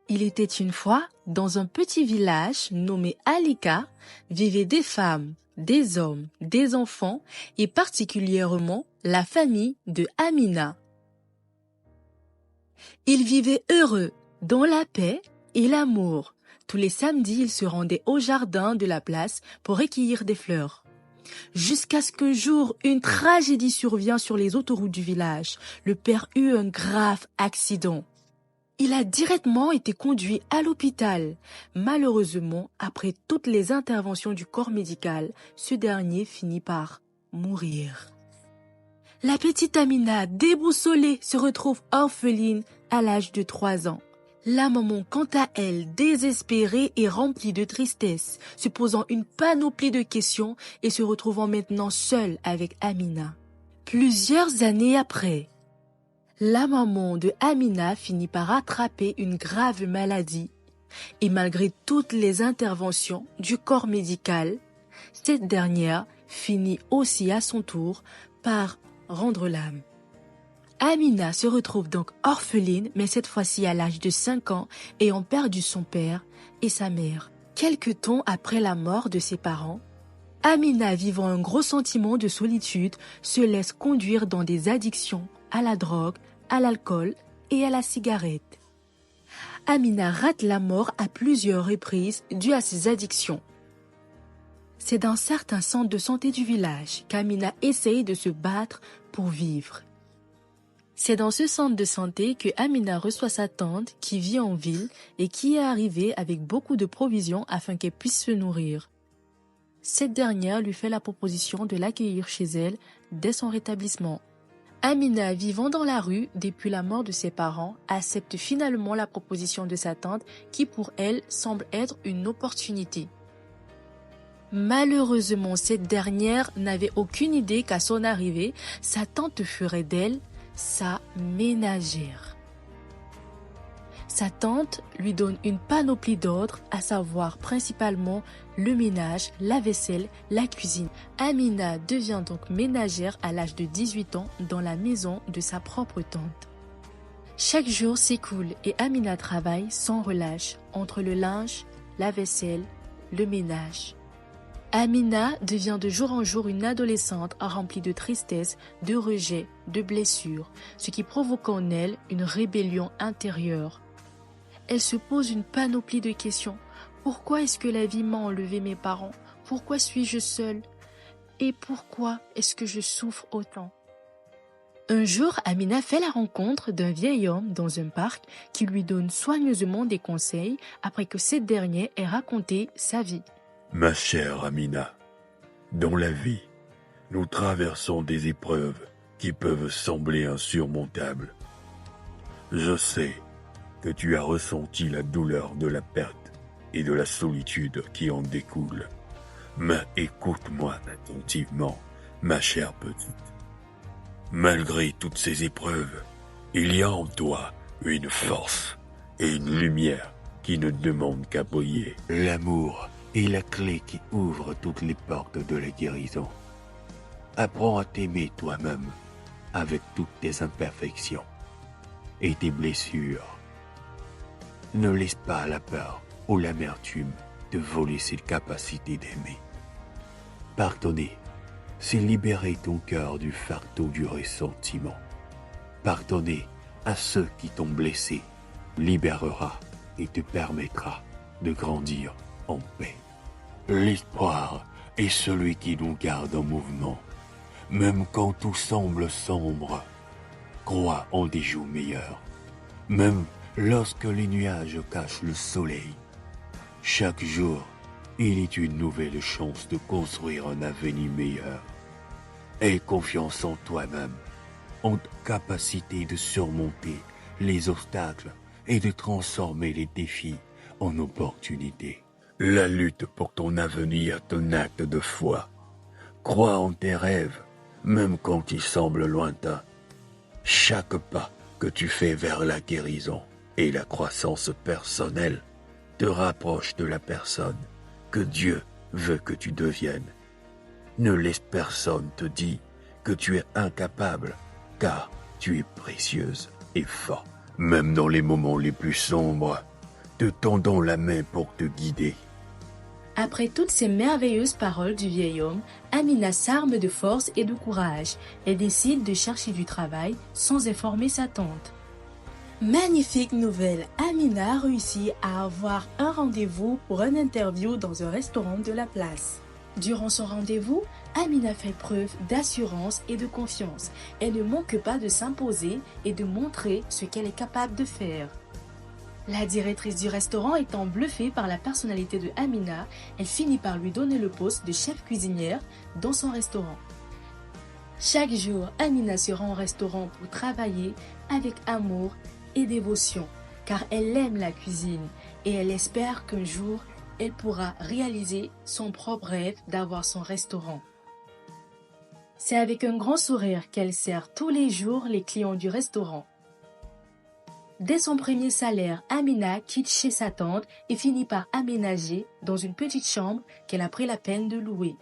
Il était une fois, dans un petit village nommé Alika, vivaient des femmes, des hommes, des enfants et particulièrement la famille de Amina. Ils vivaient heureux, dans la paix et l'amour. Tous les samedis, ils se rendaient au jardin de la place pour recueillir des fleurs. Jusqu'à ce qu'un jour, une tragédie survient sur les autoroutes du village. Le père eut un grave accident. Il a directement été conduit à l'hôpital. Malheureusement, après toutes les interventions du corps médical, ce dernier finit par mourir. La petite Amina, déboussolée, se retrouve orpheline à l'âge de 3 ans. La maman, quant à elle, désespérée et remplie de tristesse, se posant une panoplie de questions et se retrouvant maintenant seule avec Amina. Plusieurs années après, la maman de Amina finit par attraper une grave maladie et malgré toutes les interventions du corps médical, cette dernière finit aussi à son tour par rendre l'âme. Amina se retrouve donc orpheline, mais cette fois-ci à l'âge de 5 ans, ayant perdu son père et sa mère. Quelque temps après la mort de ses parents, Amina, vivant un gros sentiment de solitude, se laisse conduire dans des addictions à la drogue, à l'alcool et à la cigarette. Amina rate la mort à plusieurs reprises due à ses addictions. C'est dans certains centres de santé du village qu'Amina essaye de se battre pour vivre. C'est dans ce centre de santé que Amina reçoit sa tante qui vit en ville et qui est arrivée avec beaucoup de provisions afin qu'elle puisse se nourrir. Cette dernière lui fait la proposition de l'accueillir chez elle dès son rétablissement. Amina, vivant dans la rue depuis la mort de ses parents, accepte finalement la proposition de sa tante qui pour elle semble être une opportunité. Malheureusement, cette dernière n'avait aucune idée qu'à son arrivée, sa tante ferait d'elle sa ménagère. Sa tante lui donne une panoplie d'ordres, à savoir principalement le ménage, la vaisselle, la cuisine. Amina devient donc ménagère à l'âge de 18 ans dans la maison de sa propre tante. Chaque jour s'écoule et Amina travaille sans relâche entre le linge, la vaisselle, le ménage. Amina devient de jour en jour une adolescente remplie de tristesse, de rejet, de blessures, ce qui provoque en elle une rébellion intérieure. Elle se pose une panoplie de questions. Pourquoi est-ce que la vie m'a enlevé mes parents? Pourquoi suis-je seule? Et pourquoi est-ce que je souffre autant? Un jour, Amina fait la rencontre d'un vieil homme dans un parc qui lui donne soigneusement des conseils après que cette dernière ait raconté sa vie. Ma chère Amina, dans la vie, nous traversons des épreuves qui peuvent sembler insurmontables. Je sais que tu as ressenti la douleur de la perte et de la solitude qui en découle. Mais écoute-moi attentivement, ma chère petite. Malgré toutes ces épreuves, il y a en toi une force et une lumière qui ne demandent qu'à briller. L'amour est la clé qui ouvre toutes les portes de la guérison. Apprends à t'aimer toi-même avec toutes tes imperfections et tes blessures. Ne laisse pas la peur ou l'amertume te voler cette capacité d'aimer. Pardonner, c'est libérer ton cœur du fardeau du ressentiment. Pardonner à ceux qui t'ont blessé libérera et te permettra de grandir en paix. L'espoir est celui qui nous garde en mouvement. Même quand tout semble sombre, crois en des jours meilleurs. Même lorsque les nuages cachent le soleil, chaque jour, il est une nouvelle chance de construire un avenir meilleur. Aie confiance en toi-même, en ta capacité de surmonter les obstacles et de transformer les défis en opportunités. La lutte pour ton avenir est un acte de foi. Crois en tes rêves, même quand ils semblent lointains. Chaque pas que tu fais vers la guérison et la croissance personnelle te rapproche de la personne que Dieu veut que tu deviennes. Ne laisse personne te dire que tu es incapable, car tu es précieuse et forte. Même dans les moments les plus sombres, te tendons la main pour te guider. » Après toutes ces merveilleuses paroles du vieil homme, Amina s'arme de force et de courage. Elle décide de chercher du travail sans informer sa tante. Magnifique nouvelle! Amina a réussi à avoir un rendez-vous pour une interview dans un restaurant de la place. Durant son rendez-vous, Amina fait preuve d'assurance et de confiance. Elle ne manque pas de s'imposer et de montrer ce qu'elle est capable de faire. La directrice du restaurant étant bluffée par la personnalité de Amina, elle finit par lui donner le poste de chef cuisinière dans son restaurant. Chaque jour, Amina se rend au restaurant pour travailler avec amour et dévotion, car elle aime la cuisine et elle espère qu'un jour, elle pourra réaliser son propre rêve d'avoir son restaurant. C'est avec un grand sourire qu'elle sert tous les jours les clients du restaurant. Dès son premier salaire, Amina quitte chez sa tante et finit par aménager dans une petite chambre qu'elle a pris la peine de louer.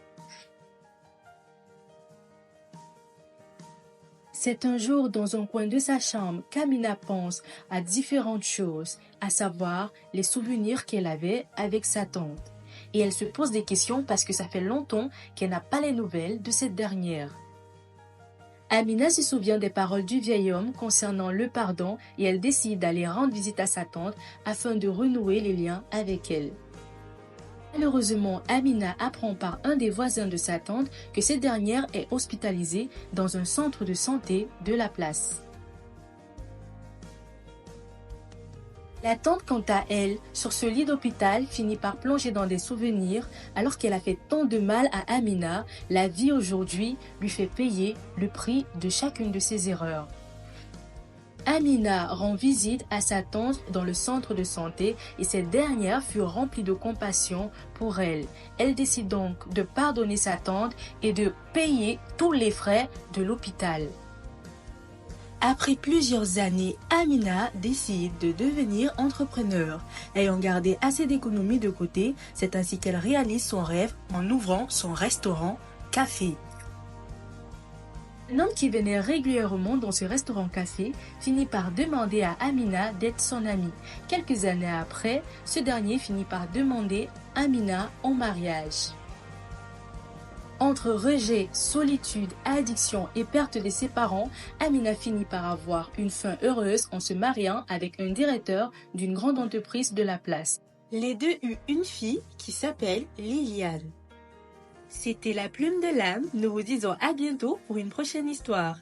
C'est un jour dans un coin de sa chambre qu'Amina pense à différentes choses, à savoir les souvenirs qu'elle avait avec sa tante. Et elle se pose des questions parce que ça fait longtemps qu'elle n'a pas les nouvelles de cette dernière. Amina se souvient des paroles du vieil homme concernant le pardon et elle décide d'aller rendre visite à sa tante afin de renouer les liens avec elle. Malheureusement, Amina apprend par un des voisins de sa tante que cette dernière est hospitalisée dans un centre de santé de la place. La tante, quant à elle, sur ce lit d'hôpital, finit par plonger dans des souvenirs alors qu'elle a fait tant de mal à Amina. La vie aujourd'hui lui fait payer le prix de chacune de ses erreurs. Amina rend visite à sa tante dans le centre de santé et cette dernière fut remplie de compassion pour elle. Elle décide donc de pardonner sa tante et de payer tous les frais de l'hôpital. Après plusieurs années, Amina décide de devenir entrepreneur. Ayant gardé assez d'économies de côté, c'est ainsi qu'elle réalise son rêve en ouvrant son restaurant café. Un homme qui venait régulièrement dans ce restaurant-café finit par demander à Amina d'être son amie. Quelques années après, ce dernier finit par demander Amina en mariage. Entre rejet, solitude, addiction et perte de ses parents, Amina finit par avoir une fin heureuse en se mariant avec un directeur d'une grande entreprise de la place. Les deux eurent une fille qui s'appelle Liliane. C'était la plume de l'âme. Nous vous disons à bientôt pour une prochaine histoire.